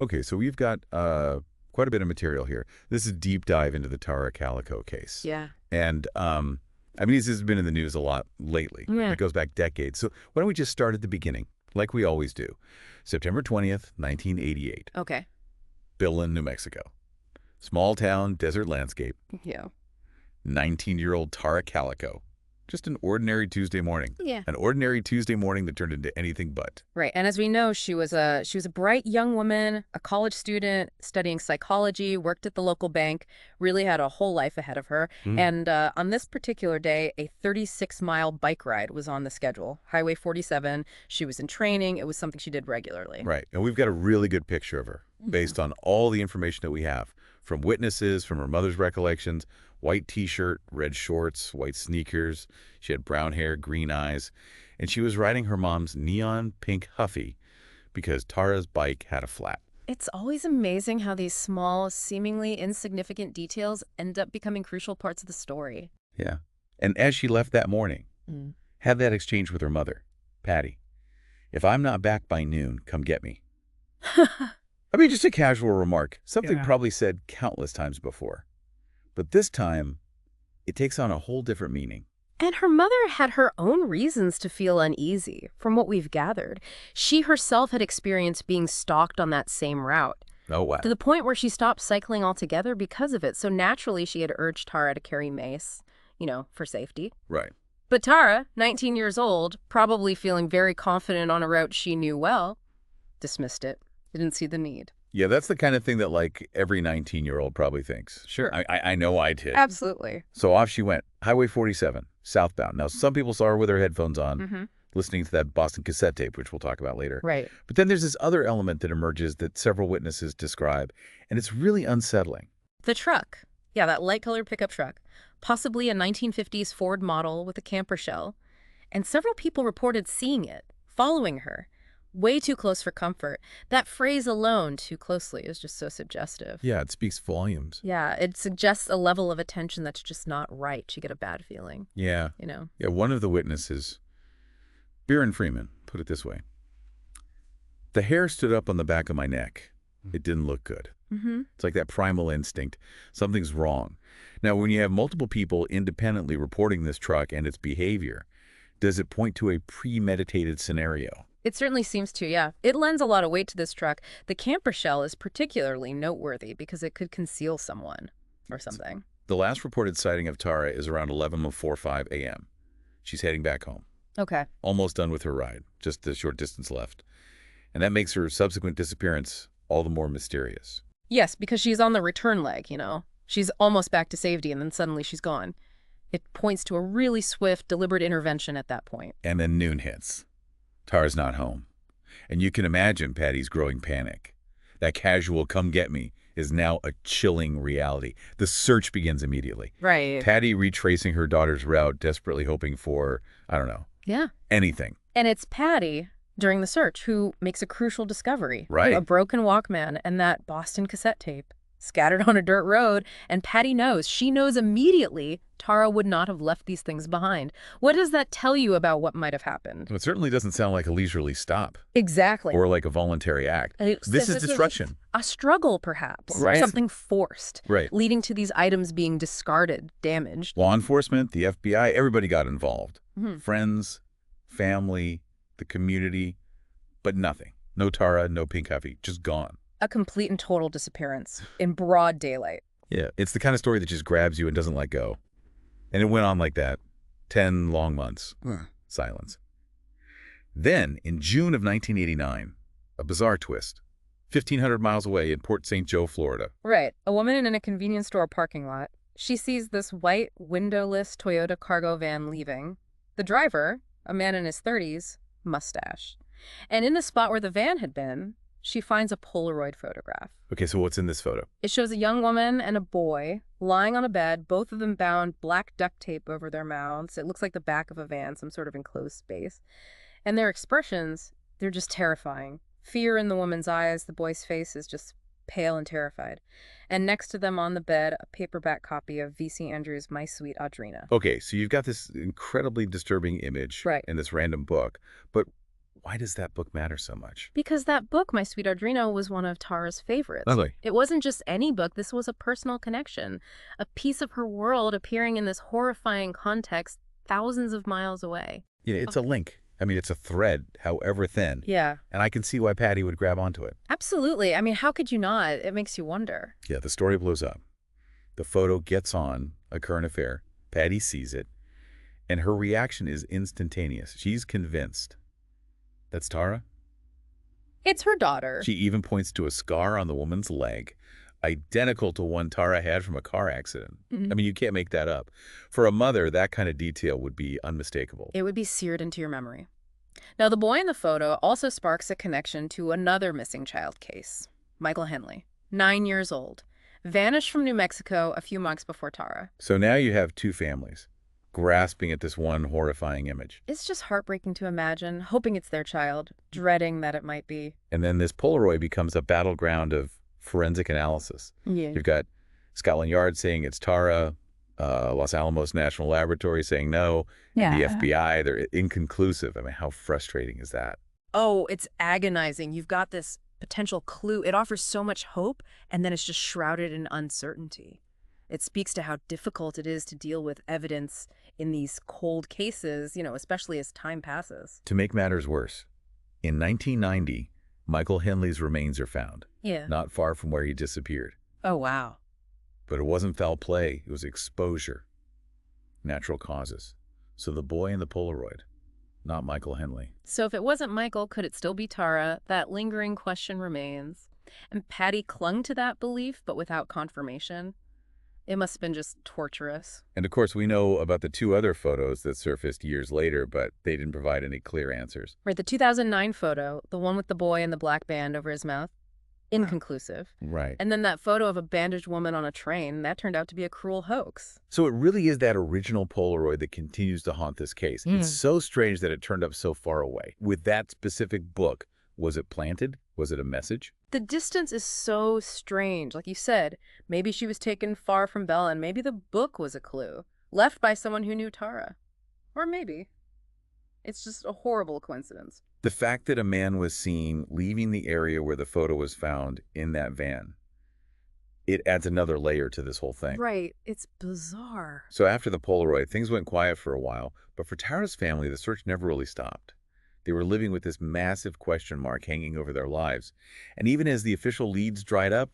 Okay, so we've got quite a bit of material here. This is a deep dive into the Tara Calico case. Yeah. And, I mean, this has been in the news a lot lately. Yeah. It goes back decades. So why don't we just start at the beginning, like we always do. September 20th, 1988. Okay. Billin, New Mexico. Small town, desert landscape. Yeah. 19-year-old Tara Calico. Just an ordinary Tuesday morning. Yeah. An ordinary Tuesday morning that turned into anything but. Right. And as we know, she was a bright young woman, a college student studying psychology, worked at the local bank, really had a whole life ahead of her. And on this particular day, a 36-mile bike ride was on the schedule. Highway 47. She was in training. It was something she did regularly. Right. And we've got a really good picture of her based on all the information that we have from witnesses, from her mother's recollections. White T-shirt, red shorts, white sneakers. She had brown hair, green eyes. And she was riding her mom's neon pink Huffy because Tara's bike had a flat. It's always amazing how these small, seemingly insignificant details end up becoming crucial parts of the story. Yeah. And as she left that morning, had that exchange with her mother, Patty. If I'm not back by noon, come get me. I mean, just a casual remark. Something probably said countless times before. But this time, it takes on a whole different meaning. And her mother had her own reasons to feel uneasy, from what we've gathered. She herself had experienced being stalked on that same route. Oh, wow. To the point where she stopped cycling altogether because of it. So naturally, she had urged Tara to carry mace, for safety. Right. But Tara, 19 years old, probably feeling very confident on a route she knew well, dismissed it. Didn't see the need. Yeah, that's the kind of thing that, like, every 19-year-old probably thinks. Sure. I know I did. Absolutely. So off she went. Highway 47, southbound. Now, some people saw her with her headphones on, listening to that Boston cassette tape, which we'll talk about later. Right. But then there's this other element that emerges that several witnesses describe, and it's really unsettling. The truck. Yeah, that light-colored pickup truck. Possibly a 1950s Ford model with a camper shell. And several people reported seeing it, following her. Way too close for comfort. That phrase alone, too closely, is just so suggestive. Yeah, it speaks volumes. Yeah, it suggests a level of attention that's just not right. You get a bad feeling. Yeah. Yeah, one of the witnesses, Byron Freeman, put it this way. The hair stood up on the back of my neck. It didn't look good. It's like that primal instinct. Something's wrong. Now, when you have multiple people independently reporting this truck and its behavior, does it point to a premeditated scenario? It certainly seems to, yeah. It lends a lot of weight to this truck. The camper shell is particularly noteworthy because it could conceal someone or something. The last reported sighting of Tara is around 11:45 a.m. She's heading back home. Okay. Almost done with her ride, just a short distance left. And that makes her subsequent disappearance all the more mysterious. Yes, because she's on the return leg, She's almost back to safety, and then suddenly she's gone. It points to a really swift, deliberate intervention at that point. And then noon hits. Tara's not home. And you can imagine Patty's growing panic. That casual come get me is now a chilling reality. The search begins immediately. Right. Patty retracing her daughter's route, desperately hoping for, I don't know, anything. And it's Patty, during the search, who makes a crucial discovery. Right. A broken Walkman and that Boston cassette tape scattered on a dirt road, and Patty knows. She knows immediately Tara would not have left these things behind. What does that tell you about what might have happened? Well, it certainly doesn't sound like a leisurely stop. Exactly. Or like a voluntary act. This is destruction. A struggle, perhaps. Right. Something forced. Right. Leading to these items being discarded, damaged. Law enforcement, the FBI, everybody got involved. Friends, family, the community, but nothing. No Tara, no pink Huffy, just gone. A complete and total disappearance in broad daylight. Yeah, it's the kind of story that just grabs you and doesn't let go. And it went on like that. 10 long months. Silence. Then, in June of 1989, a bizarre twist. 1,500 miles away in Port St. Joe, Florida. Right. A woman in a convenience store parking lot. She sees this white, windowless Toyota cargo van leaving. The driver, a man in his 30s, mustache. And in the spot where the van had been, she finds a Polaroid photograph. Okay, so what's in this photo? It shows a young woman and a boy lying on a bed, both of them bound black duct tape over their mouths. It looks like the back of a van, some sort of enclosed space. And their expressions, they're just terrifying. Fear in the woman's eyes, the boy's face is just pale and terrified. And next to them on the bed, a paperback copy of V.C. Andrews' My Sweet Audrina. Okay, so you've got this incredibly disturbing image in this random book, but Why does that book matter so much? Because that book, My Sweet Audrina, was one of Tara's favorites. Lovely. It wasn't just any book. This was a personal connection, a piece of her world appearing in this horrifying context thousands of miles away. Yeah, it's a link. I mean, it's a thread, however thin. Yeah. And I can see why Patty would grab onto it. Absolutely. I mean, how could you not? It makes you wonder. Yeah, the story blows up. The photo gets on a current affair. Patty sees it, and her reaction is instantaneous. She's convinced. That's Tara? It's her daughter. She even points to a scar on the woman's leg, identical to one Tara had from a car accident. I mean, you can't make that up. For a mother, that kind of detail would be unmistakable. It would be seared into your memory. Now, the boy in the photo also sparks a connection to another missing child case. Michael Henley, 9 years old, vanished from New Mexico a few months before Tara. So now you have two families grasping at this one horrifying image. It's just heartbreaking to imagine, hoping it's their child, dreading that it might be. And then this Polaroid becomes a battleground of forensic analysis. Yeah. You've got Scotland Yard saying it's Tara, Los Alamos National Laboratory saying no, and the FBI, they're inconclusive. I mean, how frustrating is that? Oh, it's agonizing. You've got this potential clue. It offers so much hope, and then it's just shrouded in uncertainty. It speaks to how difficult it is to deal with evidence in these cold cases, especially as time passes. To make matters worse, in 1990, Michael Henley's remains are found, not far from where he disappeared. Oh, wow. But it wasn't foul play, it was exposure. Natural causes. So the boy in the Polaroid, not Michael Henley. So if it wasn't Michael, could it still be Tara? That lingering question remains. And Patty clung to that belief, but without confirmation. It must have been just torturous. And of course, we know about the two other photos that surfaced years later, but they didn't provide any clear answers. Right, the 2009 photo, the one with the boy and the black band over his mouth, inconclusive. Right. And then that photo of a bandaged woman on a train, that turned out to be a cruel hoax. So it really is that original Polaroid that continues to haunt this case. It's so strange that it turned up so far away. With that specific book, was it planted? Was it a message? The distance is so strange. Like you said, maybe she was taken far from Bella, and maybe the book was a clue, left by someone who knew Tara. Or maybe. It's just a horrible coincidence. The fact that a man was seen leaving the area where the photo was found in that van, it adds another layer to this whole thing. Right. It's bizarre. So after the Polaroid, things went quiet for a while, but for Tara's family, the search never really stopped. They were living with this massive question mark hanging over their lives. And even as the official leads dried up,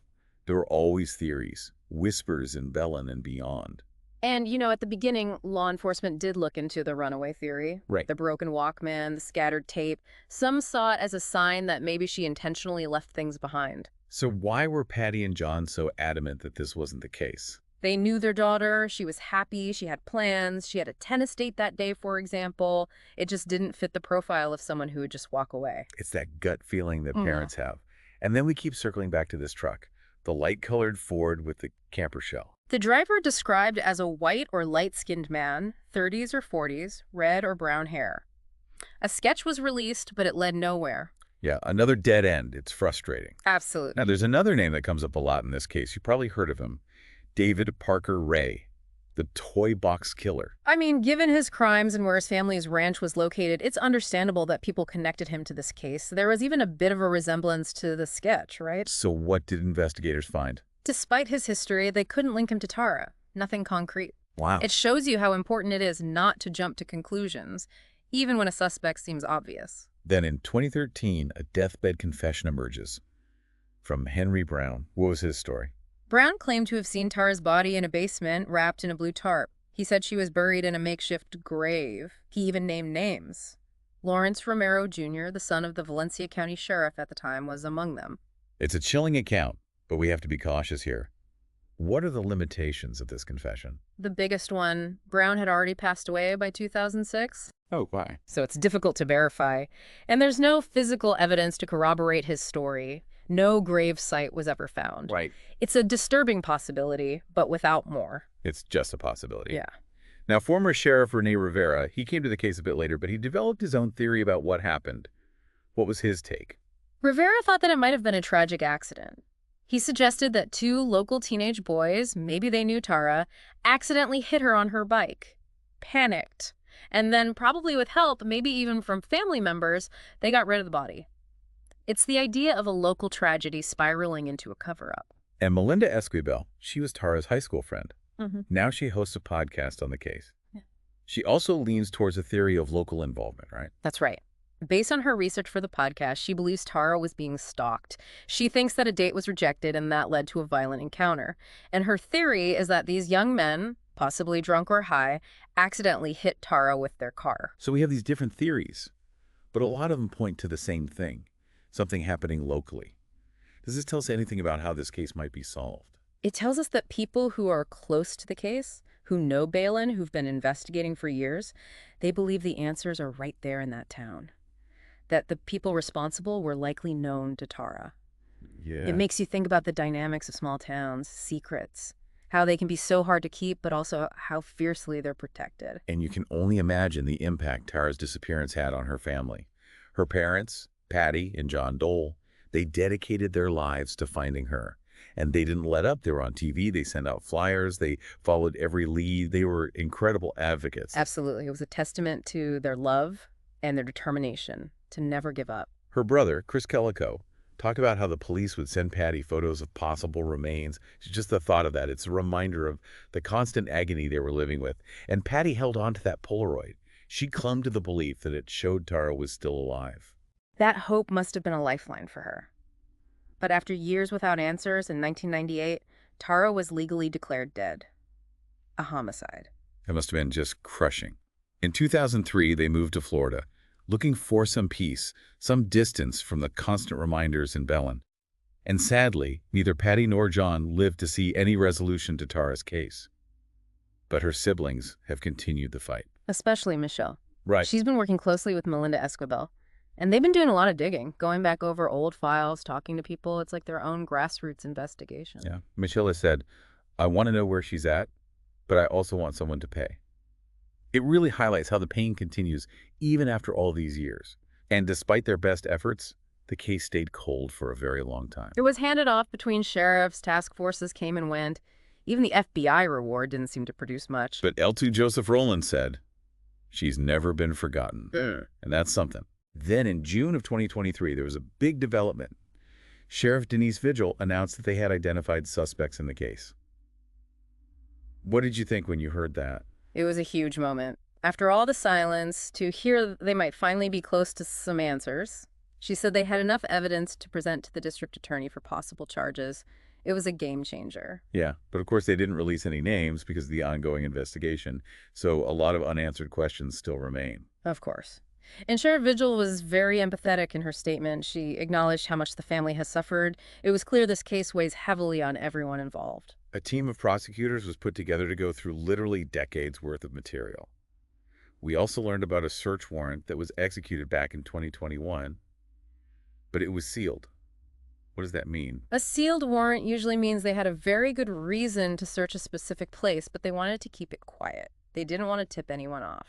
there were always theories, whispers in Bellin and beyond. And, at the beginning, law enforcement did look into the runaway theory. Right. The broken Walkman, the scattered tape. Some saw it as a sign that maybe she intentionally left things behind. So why were Patty and John so adamant that this wasn't the case? They knew their daughter. She was happy. She had plans. She had a tennis date that day, for example. It just didn't fit the profile of someone who would just walk away. It's that gut feeling that parents have. And then we keep circling back to this truck, the light-colored Ford with the camper shell. The driver described as a white or light-skinned man, 30s or 40s, red or brown hair. A sketch was released, but it led nowhere. Yeah, another dead end. It's frustrating. Absolutely. Now, there's another name that comes up a lot in this case. You probably heard of him. David Parker Ray, the toy box killer. I mean, given his crimes and where his family's ranch was located, it's understandable that people connected him to this case. There was even a bit of a resemblance to the sketch, right? So what did investigators find? Despite his history, they couldn't link him to Tara. Nothing concrete. Wow. It shows you how important it is not to jump to conclusions, even when a suspect seems obvious. Then in 2013, a deathbed confession emerges from Henry Brown. What was his story? Brown claimed to have seen Tara's body in a basement wrapped in a blue tarp. He said she was buried in a makeshift grave. He even named names. Lawrence Romero Jr., the son of the Valencia County Sheriff at the time, was among them. It's a chilling account, but we have to be cautious here. What are the limitations of this confession? The biggest one, Brown had already passed away by 2006. Oh, why? So it's difficult to verify. And there's no physical evidence to corroborate his story. No grave site was ever found. Right. It's a disturbing possibility, but without more. It's just a possibility. Yeah. Now, former Sheriff Rene Rivera, he came to the case a bit later, but he developed his own theory about what happened. What was his take? Rivera thought that it might have been a tragic accident. He suggested that two local teenage boys, maybe they knew Tara, accidentally hit her on her bike. Panicked. And then, probably with help, maybe even from family members, they got rid of the body. It's the idea of a local tragedy spiraling into a cover-up. And Melinda Esquivel, she was Tara's high school friend. Mm-hmm. Now she hosts a podcast on the case. Yeah. She also leans towards a theory of local involvement, right? That's right. Based on her research for the podcast, she believes Tara was being stalked. She thinks that a date was rejected and that led to a violent encounter. And her theory is that these young men, possibly drunk or high, accidentally hit Tara with their car. So we have these different theories, but a lot of them point to the same thing, something happening locally. Does this tell us anything about how this case might be solved? It tells us that people who are close to the case, who know Balin, who've been investigating for years, they believe the answers are right there in that town. That the people responsible were likely known to Tara. Yeah. It makes you think about the dynamics of small towns, secrets, how they can be so hard to keep, but also how fiercely they're protected. And you can only imagine the impact Tara's disappearance had on her family. Her parents, Patty and John Dole, they dedicated their lives to finding her. And they didn't let up. They were on TV. They sent out flyers. They followed every lead. They were incredible advocates. Absolutely. It was a testament to their love and their determination to never give up. Her brother, Tara Calico, talked about how the police would send Patty photos of possible remains. Just the thought of that, it's a reminder of the constant agony they were living with. And Patty held on to that Polaroid. She clung to the belief that it showed Tara was still alive. That hope must have been a lifeline for her. But after years without answers, in 1998, Tara was legally declared dead. A homicide. It must have been just crushing. In 2003, they moved to Florida, looking for some peace, some distance from the constant reminders in Balin. And sadly, neither Patty nor John lived to see any resolution to Tara's case. But her siblings have continued the fight. Especially Michelle. Right. She's been working closely with Melinda Esquivel. And they've been doing a lot of digging, going back over old files, talking to people. It's like their own grassroots investigation. Yeah. Michelle has said, I want to know where she's at, but I also want someone to pay. It really highlights how the pain continues even after all these years. And despite their best efforts, the case stayed cold for a very long time. It was handed off between sheriffs, task forces came and went. Even the FBI reward didn't seem to produce much. But L2 Joseph Rowland said, she's never been forgotten. And that's something. Then in June of 2023, there was a big development. Sheriff Denise Vigil announced that they had identified suspects in the case. What did you think when you heard that? It was a huge moment. After all the silence, to hear they might finally be close to some answers. She said they had enough evidence to present to the district attorney for possible charges. It was a game changer. Yeah, but of course they didn't release any names because of the ongoing investigation, so a lot of unanswered questions still remain. Of course. And Sheriff Vigil was very empathetic in her statement. She acknowledged how much the family has suffered. It was clear this case weighs heavily on everyone involved. A team of prosecutors was put together to go through literally decades worth of material. We also learned about a search warrant that was executed back in 2021, but it was sealed. What does that mean? A sealed warrant usually means they had a very good reason to search a specific place, but they wanted to keep it quiet. They didn't want to tip anyone off.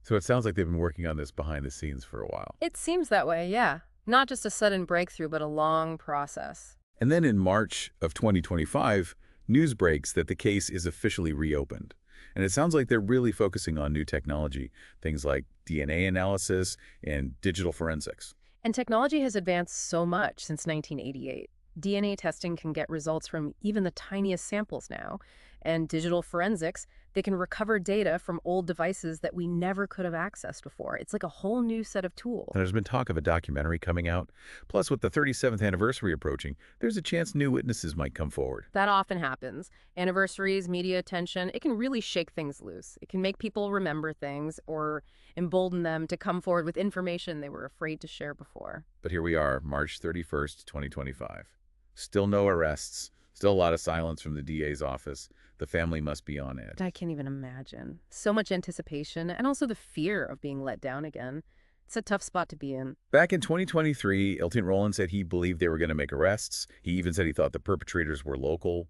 So it sounds like they've been working on this behind the scenes for a while. It seems that way, yeah. Not just a sudden breakthrough, but a long process. And then in March of 2025, news breaks that the case is officially reopened. And it sounds like they're really focusing on new technology, things like DNA analysis and digital forensics. And technology has advanced so much since 1988. DNA testing can get results from even the tiniest samples now. And digital forensics, they can recover data from old devices that we never could have accessed before. It's like a whole new set of tools. And there's been talk of a documentary coming out. Plus, with the 37th anniversary approaching, there's a chance new witnesses might come forward. That often happens. Anniversaries, media attention, it can really shake things loose. It can make people remember things or embolden them to come forward with information they were afraid to share before. But here we are, March 31st, 2025. Still no arrests. Still a lot of silence from the DA's office. The family must be on edge. I can't even imagine. So much anticipation and also the fear of being let down again. It's a tough spot to be in. Back in 2023, L2 Rowland said he believed they were going to make arrests. He even said he thought the perpetrators were local.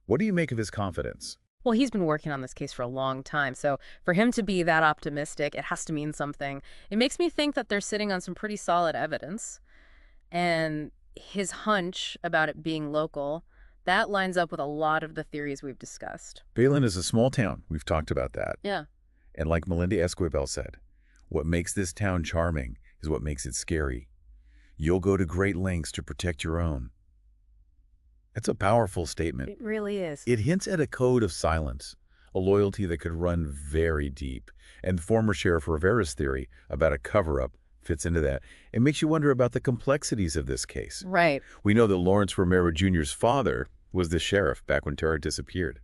What do you make of his confidence? Well, he's been working on this case for a long time, so for him to be that optimistic, it has to mean something. It makes me think that they're sitting on some pretty solid evidence. And his hunch about it being local, that lines up with a lot of the theories we've discussed. Balin is a small town. We've talked about that. Yeah. And like Melinda Esquivel said, what makes this town charming is what makes it scary. You'll go to great lengths to protect your own. That's a powerful statement. It really is. It hints at a code of silence, a loyalty that could run very deep. And former Sheriff Rivera's theory about a cover-up fits into that. It makes you wonder about the complexities of this case. Right. We know that Lawrence Romero Jr.'s father was the sheriff back when Tara disappeared.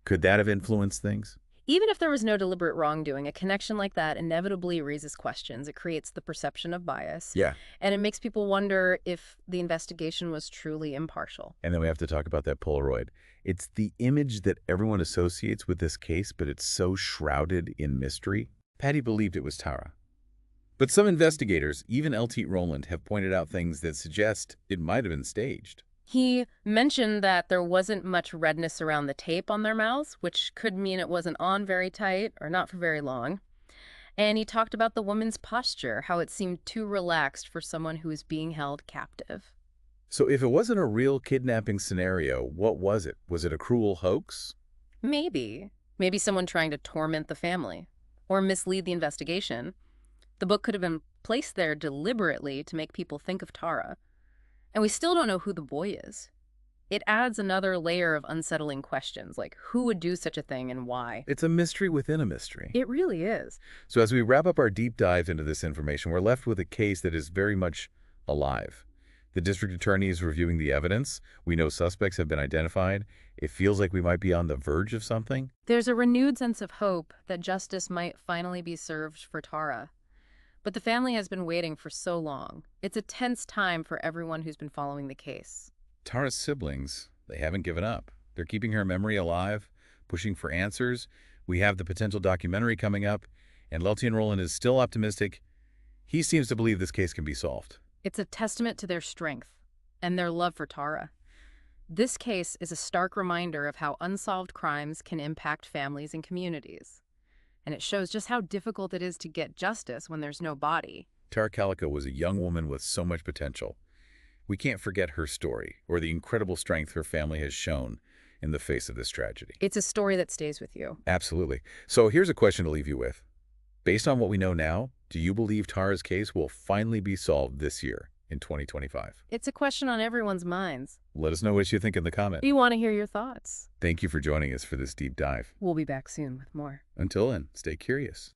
Could that have influenced things? Even if there was no deliberate wrongdoing, a connection like that inevitably raises questions. It creates the perception of bias. Yeah. And it makes people wonder if the investigation was truly impartial. And then we have to talk about that Polaroid. It's the image that everyone associates with this case, but it's so shrouded in mystery. Patty believed it was Tara. But some investigators, even L.T. Rowland, have pointed out things that suggest it might have been staged. He mentioned that there wasn't much redness around the tape on their mouths, which could mean it wasn't on very tight or not for very long. And he talked about the woman's posture, how it seemed too relaxed for someone who was being held captive. So if it wasn't a real kidnapping scenario, what was it? Was it a cruel hoax? Maybe. Maybe someone trying to torment the family or mislead the investigation. The book could have been placed there deliberately to make people think of Tara. And we still don't know who the boy is. It adds another layer of unsettling questions, like who would do such a thing and why? It's a mystery within a mystery. It really is. So as we wrap up our deep dive into this information, we're left with a case that is very much alive. The district attorney is reviewing the evidence. We know suspects have been identified. It feels like we might be on the verge of something. There's a renewed sense of hope that justice might finally be served for Tara. But the family has been waiting for so long. It's a tense time for everyone who's been following the case. Tara's siblings, they haven't given up. They're keeping her memory alive, pushing for answers. We have the potential documentary coming up, and L.T. Rowland is still optimistic. He seems to believe this case can be solved. It's a testament to their strength and their love for Tara. This case is a stark reminder of how unsolved crimes can impact families and communities. And it shows just how difficult it is to get justice when there's no body. Tara Calico was a young woman with so much potential. We can't forget her story or the incredible strength her family has shown in the face of this tragedy. It's a story that stays with you. Absolutely. So here's a question to leave you with. Based on what we know now, do you believe Tara's case will finally be solved this year in 2025? It's a question on everyone's minds. Let us know what you think in the comments. We want to hear your thoughts. Thank you for joining us for this deep dive. We'll be back soon with more. Until then, stay curious.